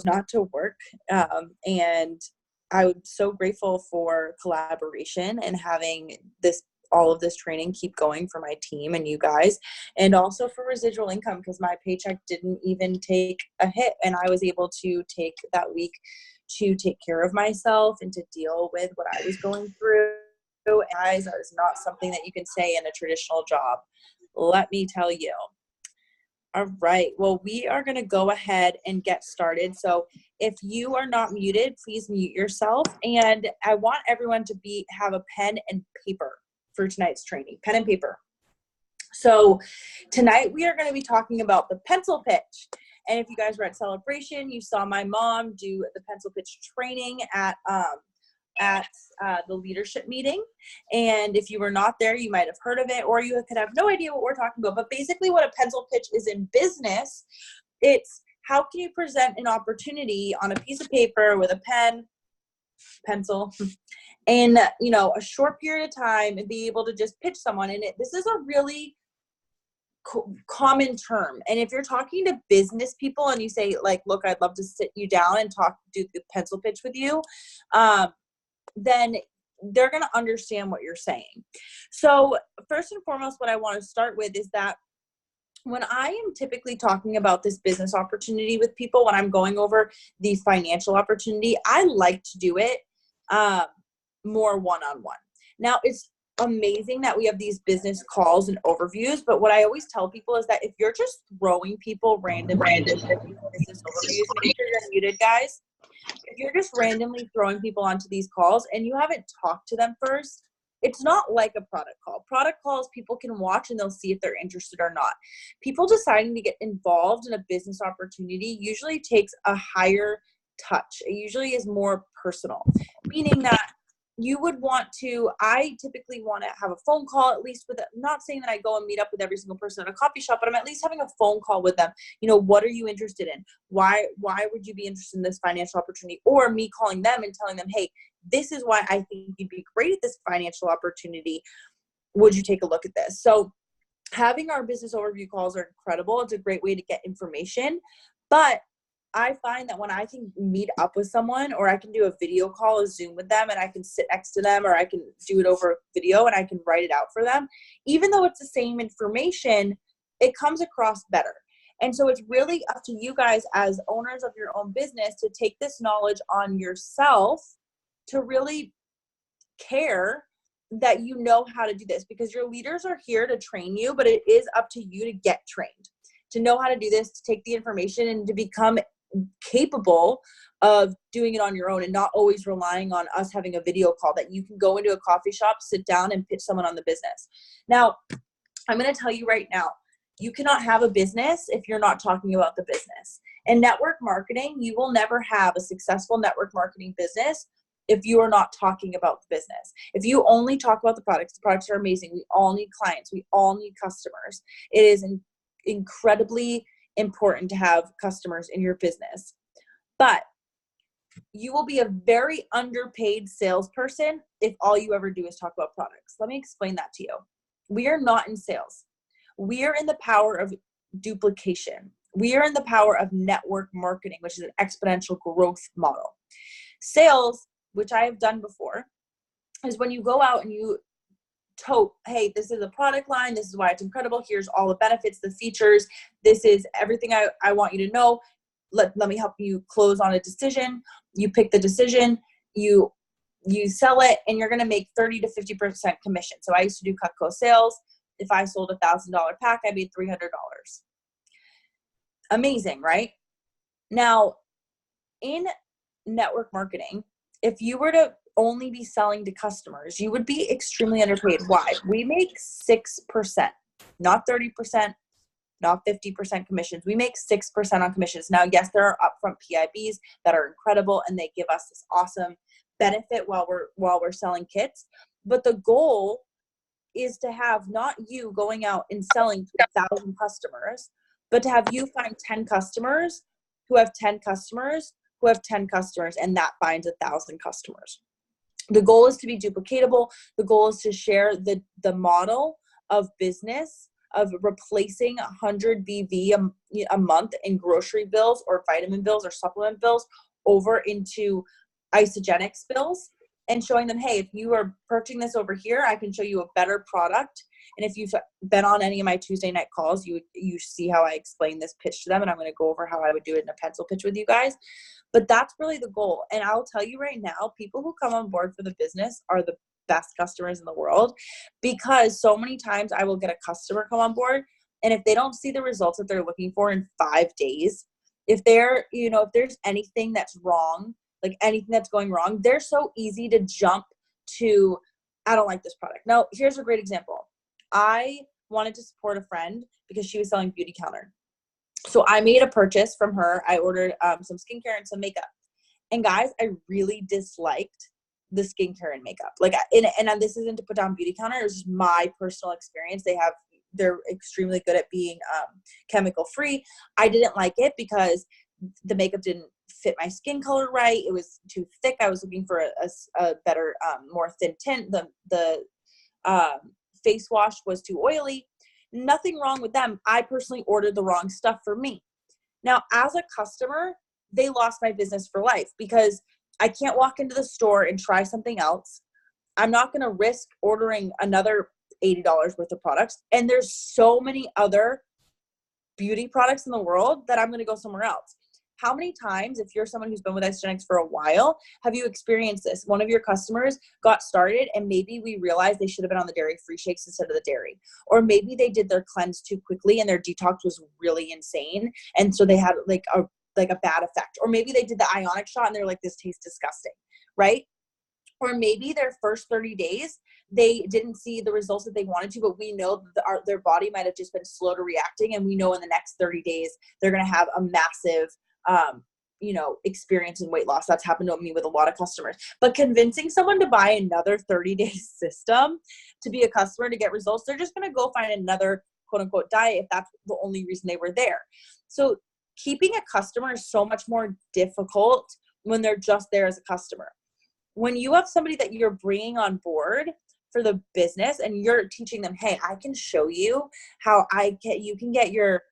not to work. And I'm so grateful for collaboration and having all of this training keep going for my team and you guys, and also for residual income, because my paycheck didn't even take a hit, and I was able to take that week to take care of myself and to deal with what I was going through. Guys, that is not something that you can say in a traditional job, let me tell you. All right. Well, we are going to go ahead and get started. So if you are not muted, please mute yourself. And I want everyone to have a pen and paper for tonight's training. Pen and paper. So tonight we are going to be talking about the pencil pitch. And if you guys were at Celebration, you saw my mom do the pencil pitch training at the leadership meeting. And if you were not there, you might have heard of it, or you could have no idea what we're talking about. But basically what a pencil pitch is in business, it's how can you present an opportunity on a piece of paper with a pen, pencil, in a short period of time, and be able to just pitch someone. And this is a really common term. And if you're talking to business people and you say, like, look, I'd love to sit you down and do the pencil pitch with you, then they're going to understand what you're saying. So first and foremost, what I want to start with is that when I am typically talking about this business opportunity with people, when I'm going over the financial opportunity, I like to do it more one-on-one. Now, it's amazing that we have these business calls and overviews, but what I always tell people is that if you're just throwing people random business overviews, make sure you're muted, guys. If you're just randomly throwing people onto these calls and you haven't talked to them first, it's not like a product call. Product calls, people can watch and they'll see if they're interested or not. People deciding to get involved in a business opportunity usually takes a higher touch. It usually is more personal, meaning that I typically want to have a phone call, at least with, not saying that I go and meet up with every single person at a coffee shop, but I'm at least having a phone call with them. What are you interested in? Why would you be interested in this financial opportunity? Or me calling them and telling them, hey, this is why I think you'd be great at this financial opportunity. Would you take a look at this? So having our business overview calls are incredible. It's a great way to get information, but I find that when I can meet up with someone, or I can do a video call, a Zoom with them, and I can sit next to them, or I can do it over video and I can write it out for them, even though it's the same information, it comes across better. And so it's really up to you guys as owners of your own business to take this knowledge on yourself, to really care that you know how to do this, because your leaders are here to train you, but it is up to you to get trained, to know how to do this, to take the information and to become capable of doing it on your own, and not always relying on us having a video call that you can go into a coffee shop, sit down, and pitch someone on the business. Now, I'm going to tell you right now, you cannot have a business if you're not talking about the business. In network marketing, you will never have a successful network marketing business if you are not talking about the business. If you only talk about the products are amazing. We all need clients. We all need customers. It is incredibly important to have customers in your business, but you will be a very underpaid salesperson if all you ever do is talk about products. Let me explain that to you. We are not in sales. We are in the power of duplication. We are in the power of network marketing, which is an exponential growth model. Sales, which I have done before, is when you go out and you tote, hey, this is a product line, this is why it's incredible, here's all the benefits, the features, this is everything I want you to know, let me help you close on a decision. You pick the decision, you sell it, and you're going to make 30 to 50% commission. So I used to do Cutco sales. If I sold a $1,000 pack, I made $300. Amazing, right? Now, in network marketing, if you were to only be selling to customers, you would be extremely underpaid. Why? We make 6%, not 30%, not 50% commissions. We make 6% on commissions. Now, yes, there are upfront PIBs that are incredible and they give us this awesome benefit while we're selling kits. But the goal is to have not you going out and selling to 1,000 customers, but to have you find 10 customers who have 10 customers who have 10 customers, and that finds 1,000 customers. The goal is to be duplicatable. The goal is to share the model of business of replacing 100 BV a month in grocery bills or vitamin bills or supplement bills over into Isagenix bills, and showing them, hey, if you are purchasing this over here, I can show you a better product. And if you've been on any of my Tuesday night calls, you see how I explain this pitch to them, and I'm going to go over how I would do it in a pencil pitch with you guys. But that's really the goal. And I'll tell you right now, people who come on board for the business are the best customers in the world, because so many times I will get a customer come on board, and if they don't see the results that they're looking for in 5 days, if they're, if there's anything that's wrong, like anything that's going wrong, they're so easy to jump to, I don't like this product. Now, here's a great example. I wanted to support a friend because she was selling Beautycounter. So I made a purchase from her. I ordered some skincare and some makeup. And guys, I really disliked the skincare and makeup. Like, and this isn't to put down Beautycounter. It was just my personal experience. They're extremely good at being chemical free. I didn't like it because the makeup didn't fit my skin color right. It was too thick. I was looking for a better, more thin tint. The face wash was too oily. Nothing wrong with them. I personally ordered the wrong stuff for me. Now, as a customer, they lost my business for life because I can't walk into the store and try something else. I'm not going to risk ordering another $80 worth of products. And there's so many other beauty products in the world that I'm going to go somewhere else. How many times, if you're someone who's been with Isagenix for a while, have you experienced this? One of your customers got started and maybe we realized they should have been on the dairy-free shakes instead of the dairy. Or maybe they did their cleanse too quickly and their detox was really insane. And so they had like a bad effect. Or maybe they did the ionic shot and they're like, this tastes disgusting, right? Or maybe their first 30 days, they didn't see the results that they wanted to, but we know that their body might have just been slow to reacting. And we know in the next 30 days, they're going to have a massive experience in weight loss. That's happened to me with a lot of customers. But convincing someone to buy another 30-day system to be a customer to get results, they're just going to go find another quote unquote diet if that's the only reason they were there. So keeping a customer is so much more difficult when they're just there as a customer. When you have somebody that you're bringing on board for the business and you're teaching them, hey, I can show you how you can get your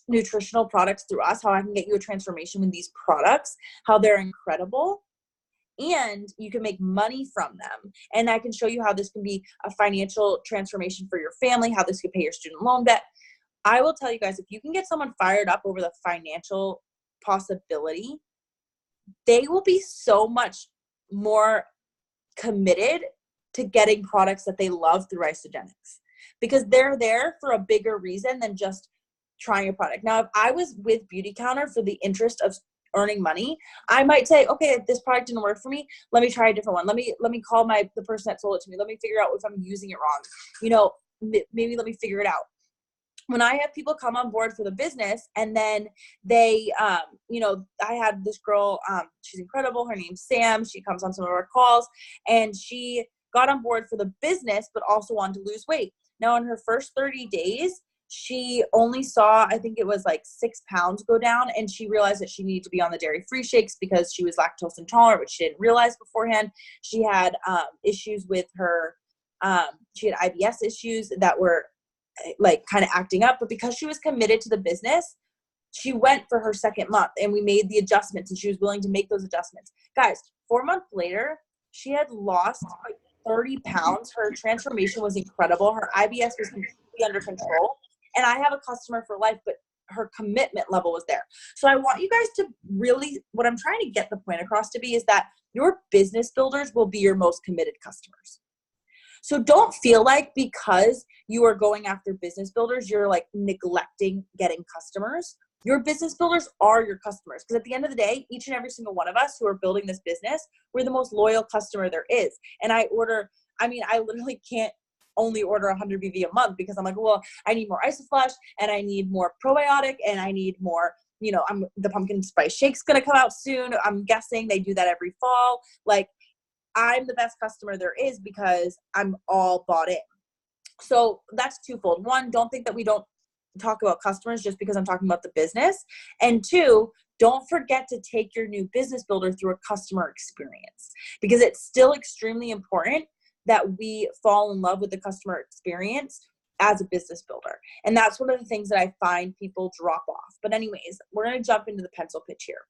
nutritional products through us, how I can get you a transformation with these products, how they're incredible, and you can make money from them. And I can show you how this can be a financial transformation for your family, how this could pay your student loan debt. I will tell you guys, if you can get someone fired up over the financial possibility, they will be so much more committed to getting products that they love through Isagenix, because they're there for a bigger reason than just trying a product. Now, if I was with Beautycounter for the interest of earning money, I might say, okay, if this product didn't work for me, let me try a different one. Let me call the person that sold it to me. Let me figure out if I'm using it wrong. Maybe let me figure it out. When I have people come on board for the business and then they, I had this girl, she's incredible. Her name's Sam. She comes on some of our calls and she got on board for the business, but also wanted to lose weight. Now in her first 30 days, she only saw, I think it was like 6 pounds go down, and she realized that she needed to be on the dairy-free shakes because she was lactose intolerant, which she didn't realize beforehand. She had issues with her, she had IBS issues that were like kind of acting up, but because she was committed to the business, she went for her second month and we made the adjustments and she was willing to make those adjustments. Guys, 4 months later, she had lost like 30 pounds. Her transformation was incredible. Her IBS was completely under control. And I have a customer for life, but her commitment level was there. So I want you guys to really, what I'm trying to get the point across to be is that your business builders will be your most committed customers. So don't feel like because you are going after business builders, you're like neglecting getting customers. Your business builders are your customers. Because at the end of the day, each and every single one of us who are building this business, we're the most loyal customer there is. And I literally can't only order 100 BV a month because I'm like, well, I need more Isoflush and I need more probiotic and I need more, the pumpkin spice shake's going to come out soon. I'm guessing they do that every fall. Like, I'm the best customer there is because I'm all bought in. So that's twofold. One, don't think that we don't talk about customers just because I'm talking about the business. And two, don't forget to take your new business builder through a customer experience, because it's still extremely important that we fall in love with the customer experience as a business builder. And that's one of the things that I find people drop off. But anyways, we're going to jump into the pencil pitch here.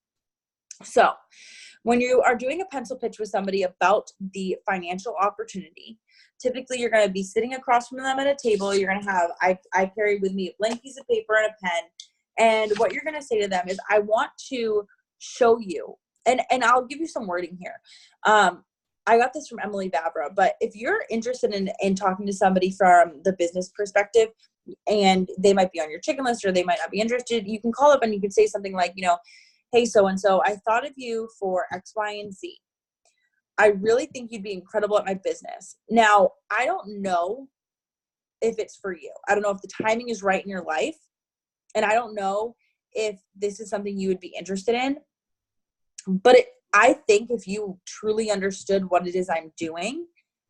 So when you are doing a pencil pitch with somebody about the financial opportunity, typically you're going to be sitting across from them at a table. You're going to have, I carry with me a blank piece of paper and a pen. And what you're going to say to them is, I want to show you, and I'll give you some wording here. I got this from Emily Vavra, but if you're interested in talking to somebody from the business perspective, and they might be on your chicken list or they might not be interested, you can call up and you can say something like, hey, so-and-so, I thought of you for X, Y, and Z. I really think you'd be incredible at my business. Now, I don't know if it's for you. I don't know if the timing is right in your life. And I don't know if this is something you would be interested in. But I think if you truly understood what it is I'm doing,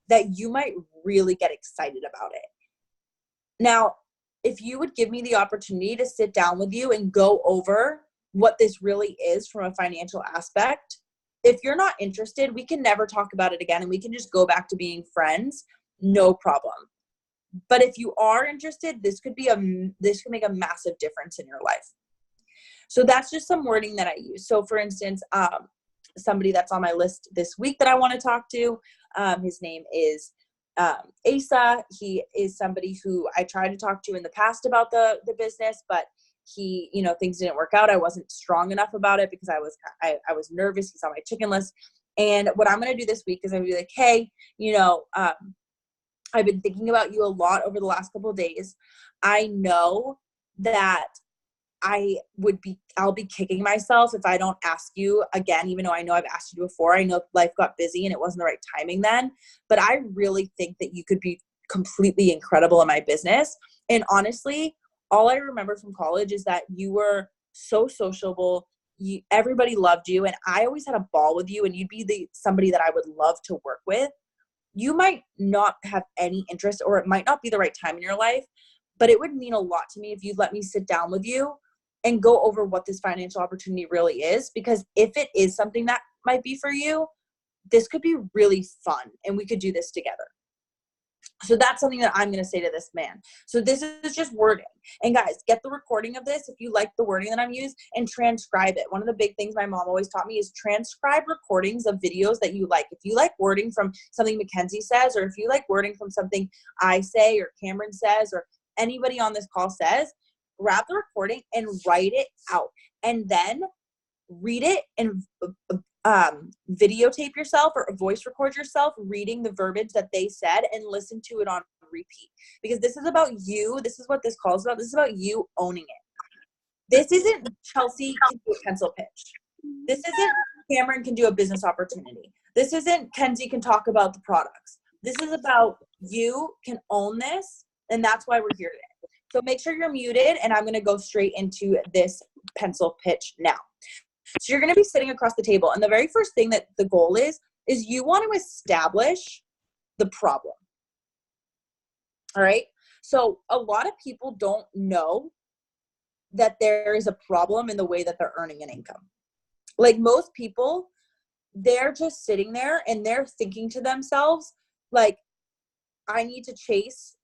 that you might really get excited about it. Now, if you would give me the opportunity to sit down with you and go over what this really is from a financial aspect, if you're not interested, we can never talk about it again and we can just go back to being friends, no problem. But if you are interested, this could make a massive difference in your life. So that's just some wording that I use. So for instance, somebody that's on my list this week that I want to talk to, his name is Asa. He is somebody who I tried to talk to in the past about the business, but he, things didn't work out. I wasn't strong enough about it because I was nervous. He's on my chicken list. And what I'm going to do this week is I'm going to be like, hey, I've been thinking about you a lot over the last couple of days. I know that I'll be kicking myself if I don't ask you again, even though I know I've asked you before. I know life got busy and it wasn't the right timing then, but I really think that you could be completely incredible in my business. And honestly, all I remember from college is that you were so sociable. Everybody loved you. And I always had a ball with you, and you'd be somebody that I would love to work with. You might not have any interest, or it might not be the right time in your life, but it would mean a lot to me if you'd let me sit down with you and go over what this financial opportunity really is. Because if it is something that might be for you, this could be really fun and we could do this together. So that's something that I'm going to say to this man. So this is just wording. And guys, get the recording of this if you like the wording that I'm using, and transcribe it. One of the big things my mom always taught me is transcribe recordings of videos that you like. If you like wording from something Mackenzie says, or if you like wording from something I say or Cameron says or anybody on this call says, grab the recording and write it out. And then read it and videotape yourself or voice record yourself reading the verbiage that they said and listen to it on repeat. Because this is about you. This is what this call is about. This is about you owning it. This isn't Chelsea can do a pencil pitch. This isn't Cameron can do a business opportunity. This isn't Kenzie can talk about the products. This is about you can own this, and that's why we're here today. So make sure you're muted, and I'm going to go straight into this pencil pitch now. So you're going to be sitting across the table, and the very first thing that the goal is you want to establish the problem. All right? So a lot of people don't know that there is a problem in the way that they're earning an income. Like most people, they're just sitting there and they're thinking to themselves, like, I need to chase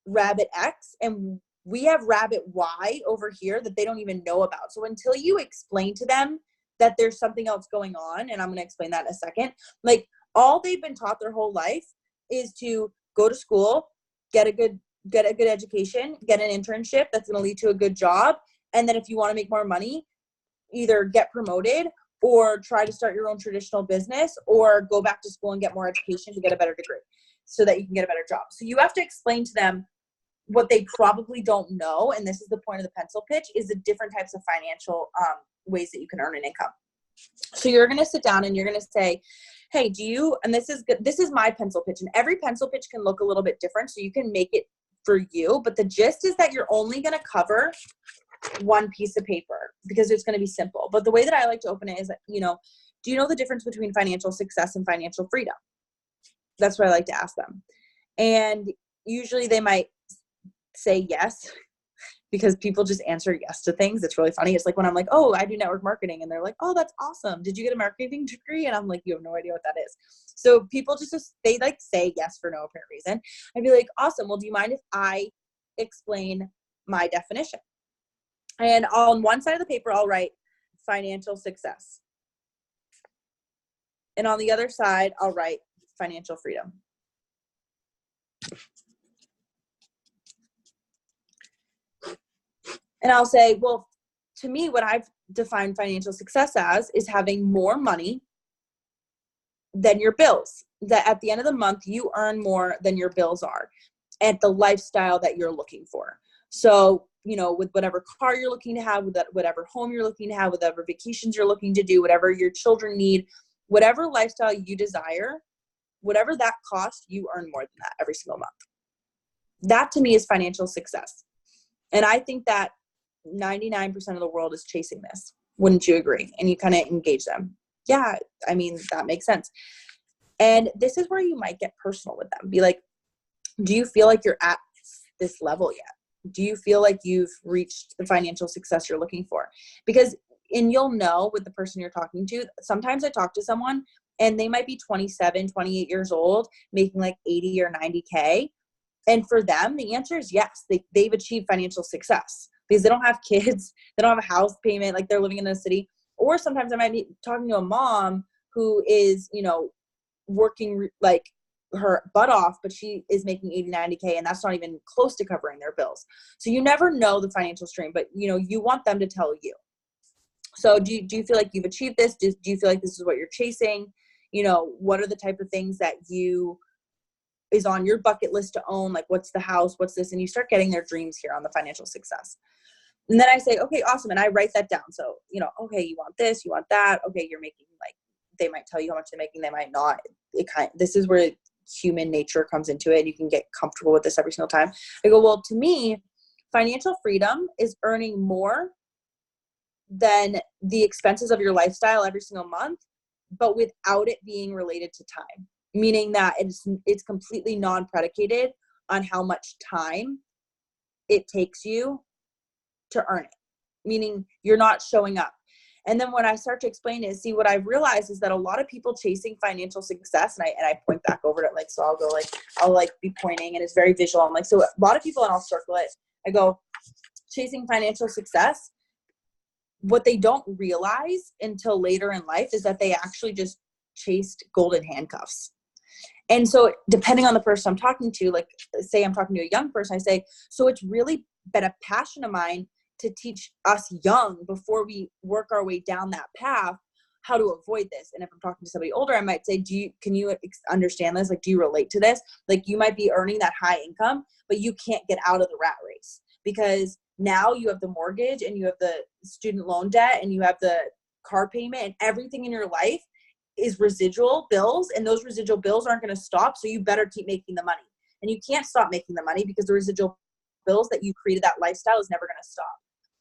rabbit X, and we have rabbit Y over here that they don't even know about. So until you explain to them that there's something else going on, and I'm going to explain that in a second, like all they've been taught their whole life is to go to school, get a good education, get an internship that's going to lead to a good job. And then if you want to make more money, either get promoted or try to start your own traditional business, or go back to school and get more education to get a better degree so that you can get a better job. So you have to explain to them what they probably don't know. And this is the point of the pencil pitch, is the different types of financial ways that you can earn an income. So you're going to sit down and you're going to say, hey, and this is good. This is my pencil pitch, and every pencil pitch can look a little bit different. So you can make it for you, but the gist is that you're only going to cover one piece of paper because it's going to be simple. But the way that I like to open it is that, do you know the difference between financial success and financial freedom? That's what I like to ask them. And usually they might say yes, because people just answer yes to things. It's really funny. It's like when I'm like, oh, I do network marketing, and they're like, oh, that's awesome. Did you get a marketing degree? And I'm like, you have no idea what that is. So people they like say yes for no apparent reason. I'd be like, awesome. Well, do you mind if I explain my definition. And on one side of the paper, I'll write financial success. And on the other side, I'll write financial freedom. And I'll say, well, to me, what I've defined financial success as is having more money than your bills. That at the end of the month, you earn more than your bills are at the lifestyle that you're looking for. So, with whatever car you're looking to have, with whatever home you're looking to have, whatever vacations you're looking to do, whatever your children need, whatever lifestyle you desire, whatever that costs, you earn more than that every single month. That to me is financial success. And I think that 99% of the world is chasing this. Wouldn't you agree? And you kind of engage them. Yeah, I mean, that makes sense. And this is where you might get personal with them. Be like, do you feel like you're at this level yet? Do you feel like you've reached the financial success you're looking for? And you'll know with the person you're talking to. Sometimes I talk to someone and they might be 27, 28 years old, making like 80 or 90K. And for them, the answer is yes. They've achieved financial success because they don't have kids. They don't have a house payment. Like they're living in a city. Or sometimes I might be talking to a mom who is, working like her butt off, but she is making 80, 90K, and that's not even close to covering their bills. So you never know the financial stream, but you want them to tell you. So do you feel like you've achieved this? Do you feel like this is what you're chasing? What are the type of things that is on your bucket list to own? Like what's the house? What's this? And you start getting their dreams here on the financial success. And then I say, okay, awesome. And I write that down. So, okay, you want this, you want that. Okay, you're making they might tell you how much they're making, they might not. This is where human nature comes into it. And you can get comfortable with this every single time. I go, well, to me, financial freedom is earning more than the expenses of your lifestyle every single month, but without it being related to time. Meaning that it's completely non-predicated on how much time it takes you to earn it. Meaning you're not showing up. And then when I start to explain it, see what I've realized is that a lot of people chasing financial success, and I point back over to it, so I'll be pointing, and it's very visual. I'm like, so a lot of people, and I'll circle it. I go, chasing financial success. What they don't realize until later in life is that they actually just chased golden handcuffs. And so depending on the person I'm talking to, like say I'm talking to a young person, I say, so it's really been a passion of mine to teach us young before we work our way down that path, how to avoid this. And if I'm talking to somebody older, I might say, can you understand this? Like, do you relate to this? Like you might be earning that high income, but you can't get out of the rat race because now you have the mortgage and you have the student loan debt and you have the car payment and everything in your life is residual bills, and those residual bills aren't going to stop. So you better keep making the money, and you can't stop making the money because the residual bills that you created, that lifestyle, is never going to stop.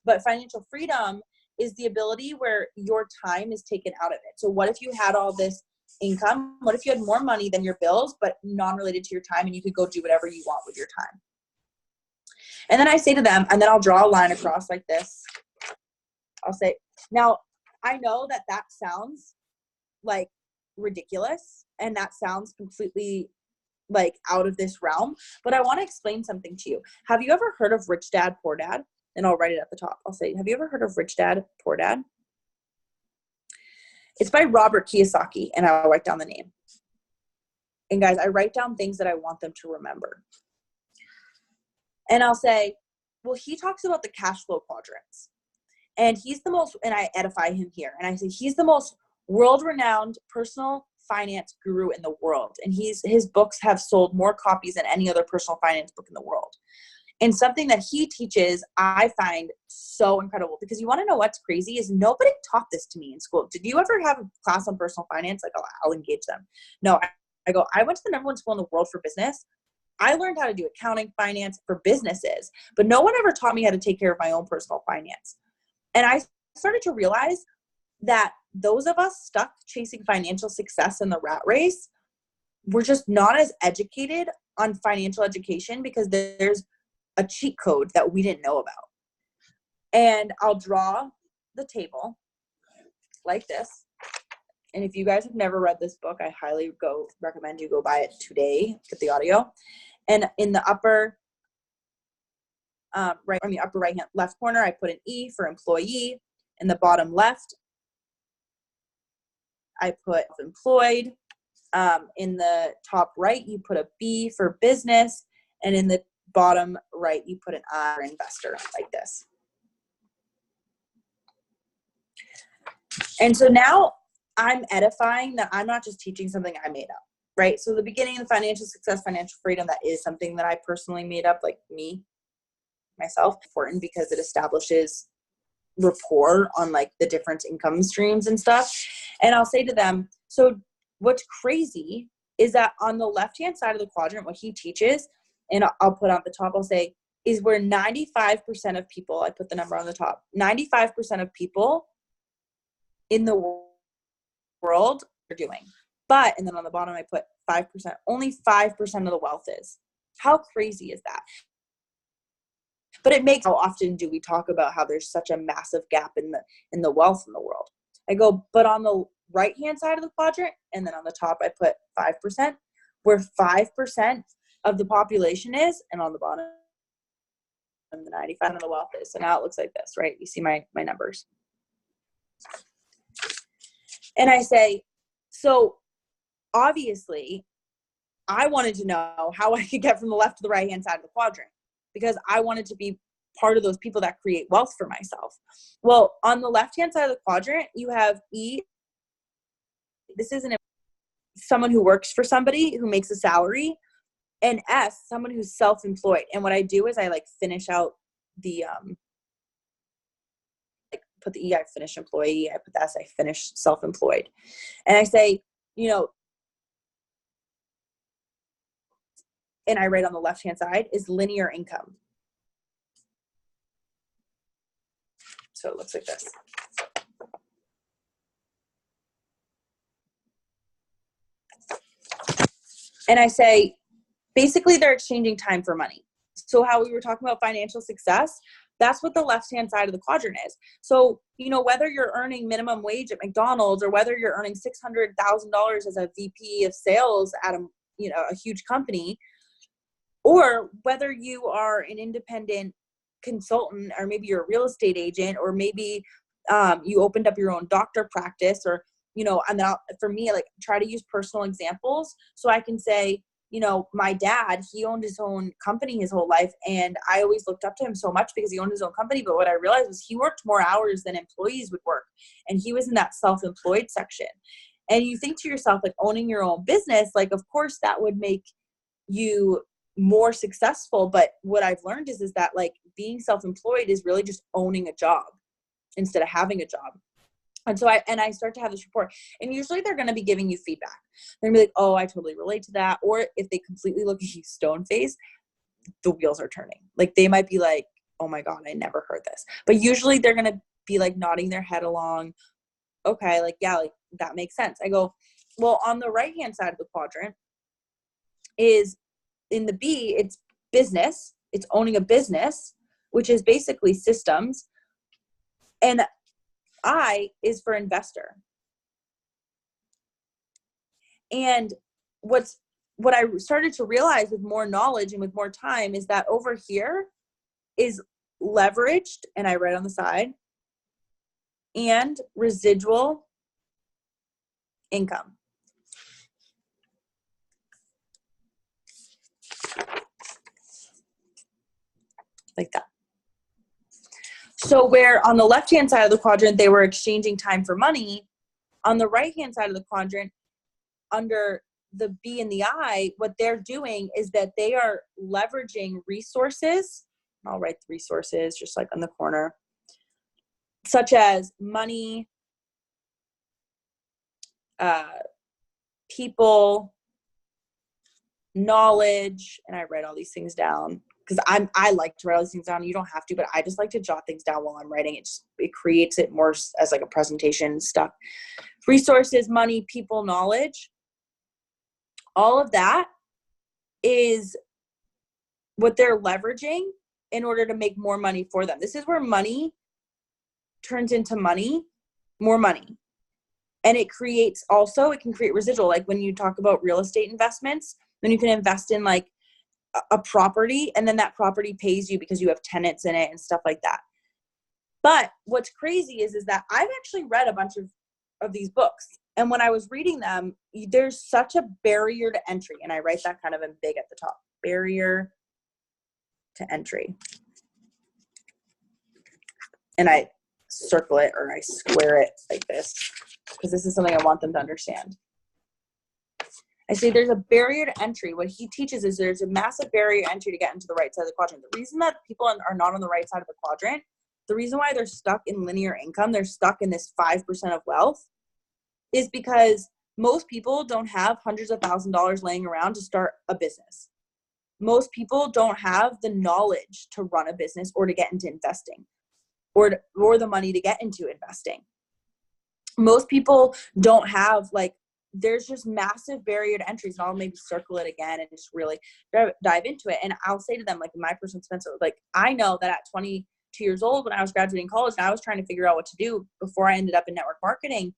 But financial freedom is the ability where your time is taken out of it. So what if you had all this income? What if you had more money than your bills, but non-related to your time, and you could go do whatever you want with your time? And then I say to them, and then I'll draw a line across like this. I'll say, now I know that sounds like ridiculous, and that sounds completely like out of this realm, but I want to explain something to you. Have you ever heard of Rich Dad, Poor Dad? And I'll write it at the top. I'll say, have you ever heard of Rich Dad, Poor Dad? It's by Robert Kiyosaki, and I'll write down the name. And guys, I write down things that I want them to remember. And I'll say, well, he talks about the cash flow quadrants. And he's the most, and I edify him here. And I say, he's the most world-renowned personal finance guru in the world. And his books have sold more copies than any other personal finance book in the world. And something that he teaches, I find so incredible, because you want to know what's crazy is nobody taught this to me in school. Did you ever have a class on personal finance? Like, I'll engage them. No, I went to the #1 school in the world for business. I learned how to do accounting, finance for businesses, but no one ever taught me how to take care of my own personal finance. And I started to realize that those of us stuck chasing financial success in the rat race, we're just not as educated on financial education because there's a cheat code that we didn't know about. And I'll draw the table like this. And if you guys have never read this book, I highly recommend you go buy it today, get the audio. And in the upper upper right hand left corner, I put an E for employee. In the bottom left, I put employed. In the top right, you put a B for business. And in the bottom right, you put an I for investor, like this. And so now I'm edifying that I'm not just teaching something I made up, right? So the beginning of financial success, financial freedom, that is something that I personally made up, like myself, important because it establishes rapport on like the different income streams and stuff. And I'll say to them, so what's crazy is that on the left-hand side of the quadrant, what he teaches, and I'll put on the top, I'll say, is where 95% of people, I put the number on the top, 95% of people in the world are doing. But, and then on the bottom, I put 5%, only 5% of the wealth is. How crazy is that? But it makes, how often do we talk about how there's such a massive gap in the wealth in the world? I go, but on the right-hand side of the quadrant, and then on the top, I put 5%, where 5% of the population is, and on the bottom, the 95% of the wealth is. So now it looks like this, right? You see my numbers. And I say, so obviously, I wanted to know how I could get from the left to the right-hand side of the quadrant, because I wanted to be part of those people that create wealth for myself. Well, on the left-hand side of the quadrant, you have E. This isn't someone who works for somebody who makes a salary, and S, someone who's self-employed. And what I do is I like finish out the, like put the E, I finish employee, I put the S, I finish self-employed. And I say, you know, and I write on the left-hand side is linear income. So it looks like this. And I say, basically they're exchanging time for money. So how we were talking about financial success, that's what the left-hand side of the quadrant is. So, you know, whether you're earning minimum wage at McDonald's or whether you're earning $600,000 as a VP of sales at a huge company, or whether you are an independent consultant, or maybe you're a real estate agent, or maybe you opened up your own doctor practice, or, you know, and then for me, like try to use personal examples. So I can say, you know, my dad, he owned his own company his whole life. And I always looked up to him so much because he owned his own company. But what I realized was he worked more hours than employees would work. And he was in that self-employed section. And you think to yourself, like owning your own business, like, of course that would make you more successful. But what I've learned is that like being self-employed is really just owning a job instead of having a job. And so I start to have this report, and usually they're going to be giving you feedback. They're going to be like, oh, I totally relate to that. Or if they completely look at you stone faced, the wheels are turning. Like they might be like, oh my God, I never heard this. But usually they're going to be like nodding their head along. Okay. Like, yeah, like that makes sense. I go, well, on the right-hand side of the quadrant is in the B, it's business. It's owning a business, which is basically systems. And I is for investor. And what I started to realize with more knowledge and with more time is that over here is leveraged, and I write on the side, and residual income. Like that. So where on the left-hand side of the quadrant, they were exchanging time for money, on the right-hand side of the quadrant, under the B and the I, what they're doing is that they are leveraging resources. I'll write the resources just like on the corner, such as money, people, knowledge, and I write all these things down because I like to write all these things down. You don't have to, but I just like to jot things down while I'm writing. It creates it more as like a presentation stuff. Resources, money, people, knowledge. All of that is what they're leveraging in order to make more money for them. This is where money turns into money, more money. And it can create residual. Like when you talk about real estate investments, then you can invest in like a property, and then that property pays you because you have tenants in it and stuff like that. But what's crazy is that I've actually read a bunch of these books. And when I was reading them, there's such a barrier to entry. And I write that kind of in big at the top. Barrier to entry. And I circle it or I square it like this because this is something I want them to understand. I say there's a barrier to entry. What he teaches is there's a massive barrier to entry to get into the right side of the quadrant. The reason that people are not on the right side of the quadrant, the reason why they're stuck in linear income, they're stuck in this 5% of wealth, is because most people don't have hundreds of thousands of dollars laying around to start a business. Most people don't have the knowledge to run a business or to get into investing or the money to get into investing. Most people don't have, like, there's just massive barrier to entries, and I'll maybe circle it again and just really dive into it. And I'll say to them, like, in my personal expense, like, I know that at 22 years old, when I was graduating college and I was trying to figure out what to do before I ended up in network marketing,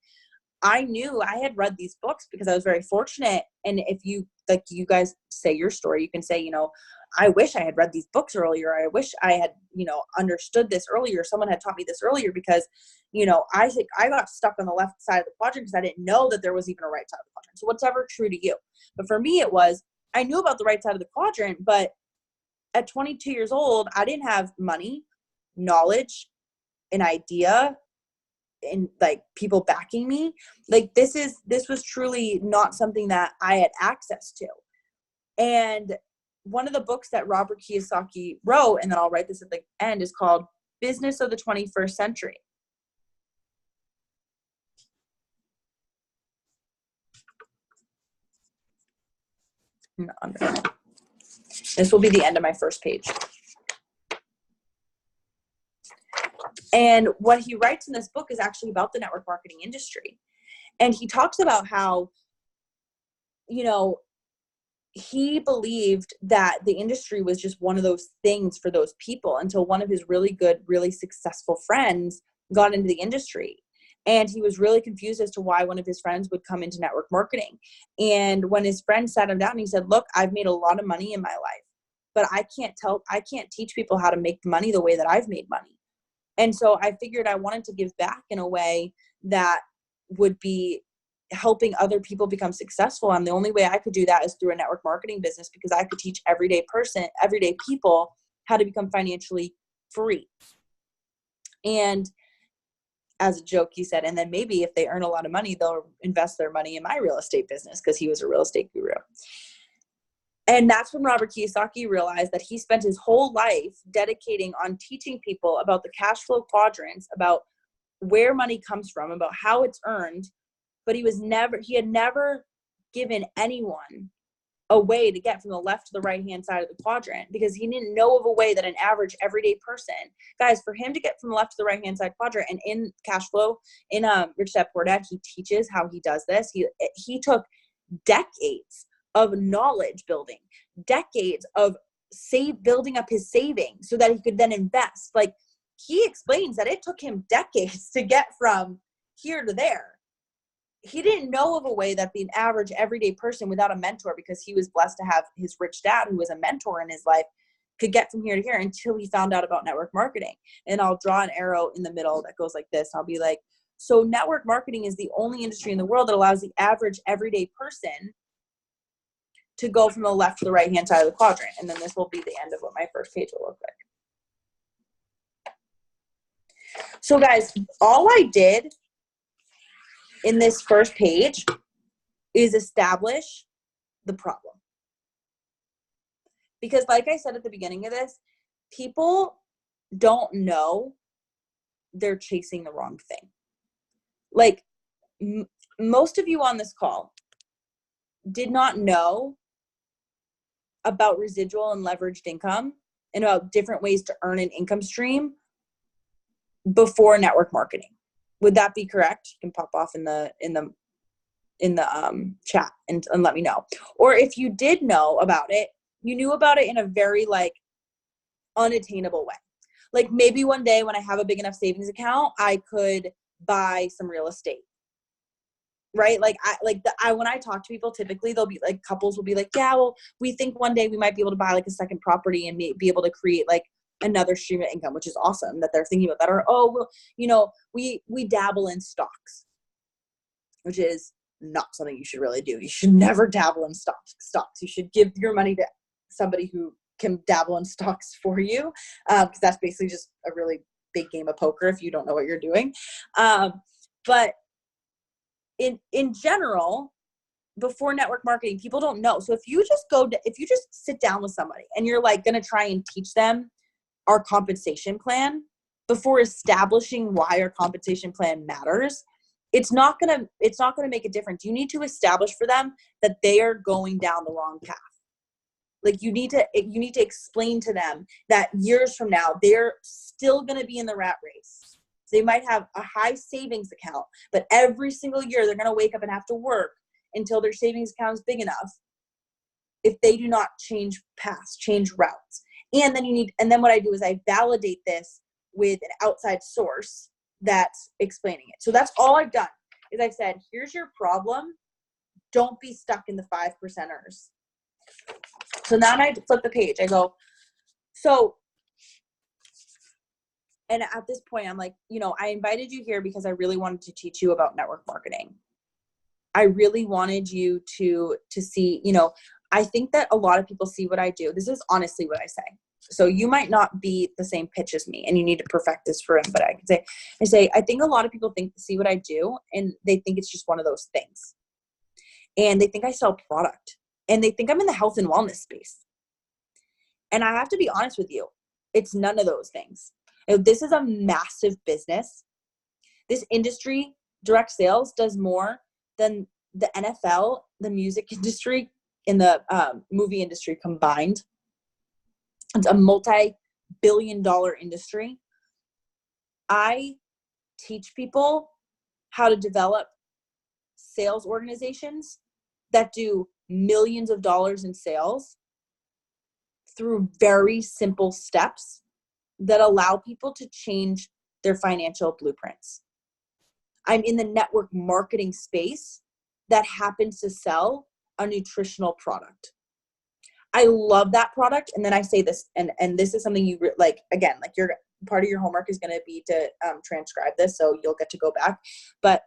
I knew I had read these books because I was very fortunate. And if you, like, you guys say your story, you can say, you know, I wish I had read these books earlier. I wish I had, you know, understood this earlier. Someone had taught me this earlier because, you know, I think I got stuck on the left side of the quadrant because I didn't know that there was even a right side of the quadrant. So whatever true to you. But for me, it was, I knew about the right side of the quadrant, but at 22 years old, I didn't have money, knowledge, an idea, and like people backing me. Like this was truly not something that I had access to. And one of the books that Robert Kiyosaki wrote, and then I'll write this at the end, is called Business of the 21st Century. This will be the end of my first page. And what he writes in this book is actually about the network marketing industry. And he talks about how, you know, he believed that the industry was just one of those things for those people until one of his really good, really successful friends got into the industry. And he was really confused as to why one of his friends would come into network marketing. And when his friend sat him down, he said, look, I've made a lot of money in my life, but I can't teach people how to make money the way that I've made money. And so I figured I wanted to give back in a way that would be helping other people become successful. And the only way I could do that is through a network marketing business, because I could teach everyday people how to become financially free. And as a joke, he said, and then maybe if they earn a lot of money, they'll invest their money in my real estate business, because he was a real estate guru. And that's when Robert Kiyosaki realized that he spent his whole life dedicating on teaching people about the cash flow quadrants, about where money comes from, about how it's earned. But he had never given anyone a way to get from the left to the right-hand side of the quadrant, because he didn't know of a way that an average everyday person, guys, for him to get from the left to the right-hand side quadrant. And in cash flow, in Rich Dad Poor Dad, he teaches how he does this. He took decades of knowledge building, decades of building up his savings so that he could then invest. Like, he explains that it took him decades to get from here to there. He didn't know of a way that the average everyday person without a mentor, because he was blessed to have his rich dad who was a mentor in his life, could get from here to here, until he found out about network marketing. And I'll draw an arrow in the middle that goes like this. I'll be like, so network marketing is the only industry in the world that allows the average everyday person to go from the left to the right-hand side of the quadrant. And then this will be the end of what my first page will look like. So guys, all I did in this first page is establish the problem. Because like I said at the beginning of this, people don't know they're chasing the wrong thing. Like, most of you on this call did not know about residual and leveraged income and about different ways to earn an income stream before network marketing. Would that be correct? You can pop off in the chat and let me know. Or if you did know about it, you knew about it in a very like unattainable way. Like, maybe one day when I have a big enough savings account, I could buy some real estate. right? Like when I talk to people, typically they'll be like, couples will be like, yeah, well, we think one day we might be able to buy like a second property and be able to create like another stream of income, which is awesome that they're thinking about that. Or, oh, well, you know, we dabble in stocks, which is not something you should really do. You should never dabble in stocks. You should give your money to somebody who can dabble in stocks for you, because that's basically just a really big game of poker if you don't know what you're doing. But in general, before network marketing, people don't know. So if you just sit down with somebody and you're like going to try and teach them our compensation plan before establishing why our compensation plan matters, it's not going to make a difference. You need to establish for them that they are going down the wrong path. Like you need to explain to them that years from now, they're still going to be in the rat race. They might have a high savings account, but every single year they're going to wake up and have to work until their savings account is big enough if they do not change paths, change routes. And then what I do is I validate this with an outside source that's explaining it. So that's all I've done is I've said, here's your problem. Don't be stuck in the 5%ers. So now I flip the page. I go, and at this point, I'm like, you know, I invited you here because I really wanted to teach you about network marketing. I really wanted you to see, you know, I think that a lot of people see what I do. This is honestly what I say. So you might not be the same pitch as me and you need to perfect this for him, but I say, I think a lot of people see what I do and they think it's just one of those things. And they think I sell product and they think I'm in the health and wellness space. And I have to be honest with you, it's none of those things. You know, this is a massive business. This industry, direct sales, does more than the NFL, the music industry, and the movie industry combined. It's a multi-billion-dollar industry. I teach people how to develop sales organizations that do millions of dollars in sales through very simple steps that allow people to change their financial blueprints. I'm in the network marketing space that happens to sell a nutritional product. I love that product. And then I say this, and this is something you like, again, like your part of your homework is going to be to transcribe this. So you'll get to go back, but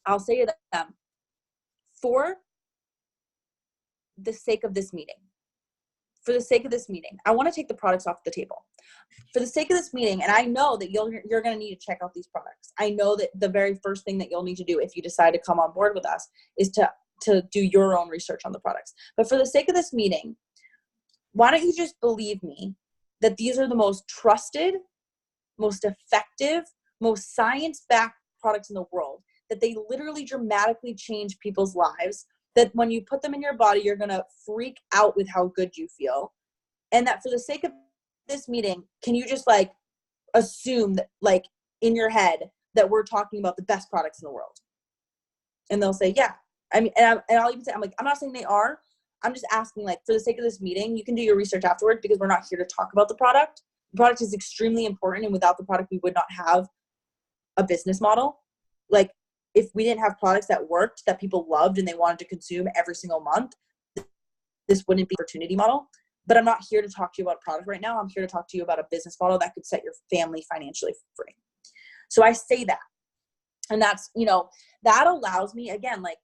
I'll say to them, for the sake of this meeting, I want to take the products off the table. For the sake of this meeting, and I know that you're going to need to check out these products. I know that the very first thing that you'll need to do if you decide to come on board with us is to do your own research on the products. But for the sake of this meeting, why don't you just believe me that these are the most trusted, most effective, most science-backed products in the world, that they literally dramatically change people's lives, that when you put them in your body, you're going to freak out with how good you feel. And that for the sake of this meeting, can you just like assume that like in your head that we're talking about the best products in the world? And they'll say, yeah. I mean, and I'll even say, I'm like, I'm not saying they are. I'm just asking, like, for the sake of this meeting, you can do your research afterwards because we're not here to talk about the product. The product is extremely important. And without the product, we would not have a business model. Like, if we didn't have products that worked, that people loved and they wanted to consume every single month, this wouldn't be an opportunity model. But I'm not here to talk to you about a product right now. I'm here to talk to you about a business model that could set your family financially free. So I say that. And that's, you know, that allows me, again, like,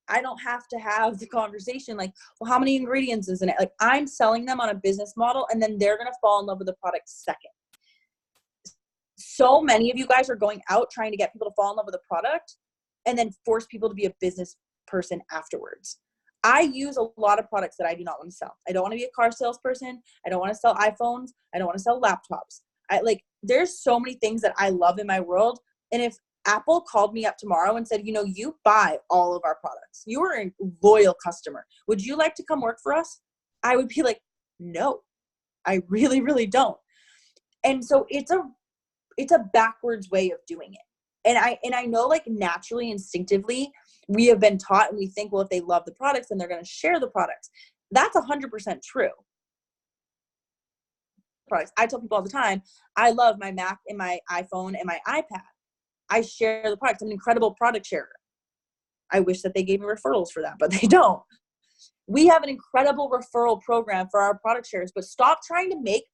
I don't have to have the conversation like, well, how many ingredients is in it? Like, I'm selling them on a business model and then they're going to fall in love with the product second. So many of you guys are going out trying to get people to fall in love with a product and then force people to be a business person afterwards. I use a lot of products that I do not want to sell. I don't want to be a car salesperson. I don't want to sell iPhones. I don't want to sell laptops. There's so many things that I love in my world. And if Apple called me up tomorrow and said, you know, you buy all of our products, you are a loyal customer, would you like to come work for us? I would be like, no, I really, really don't. And so it's a backwards way of doing it. And I know, like, naturally, instinctively, we have been taught and we think, well, if they love the products, then they're going to share the products. That's 100% true. Products. I tell people all the time, I love my Mac and my iPhone and my iPad. I share the products. I'm an incredible product sharer. I wish that they gave me referrals for that, but they don't. We have an incredible referral program for our product shares, but stop trying to make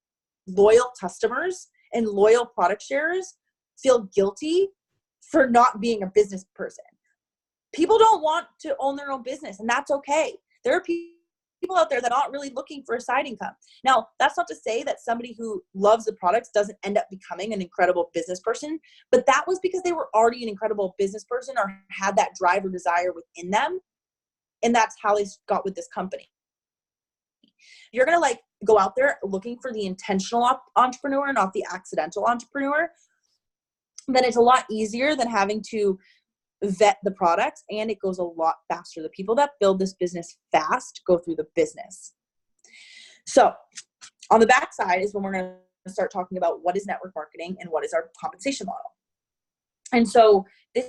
loyal customers and loyal product sharers feel guilty for not being a business person. People don't want to own their own business, and that's okay. There are people out there that are not really looking for a side income. Now, that's not to say that somebody who loves the products doesn't end up becoming an incredible business person, but that was because they were already an incredible business person or had that drive or desire within them. And that's how they got with this company. You're going to like go out there looking for the intentional entrepreneur, not the accidental entrepreneur. Then it's a lot easier than having to vet the products, and it goes a lot faster. The people that build this business fast go through the business. So on the backside is when we're going to start talking about what is network marketing and what is our compensation model. And so this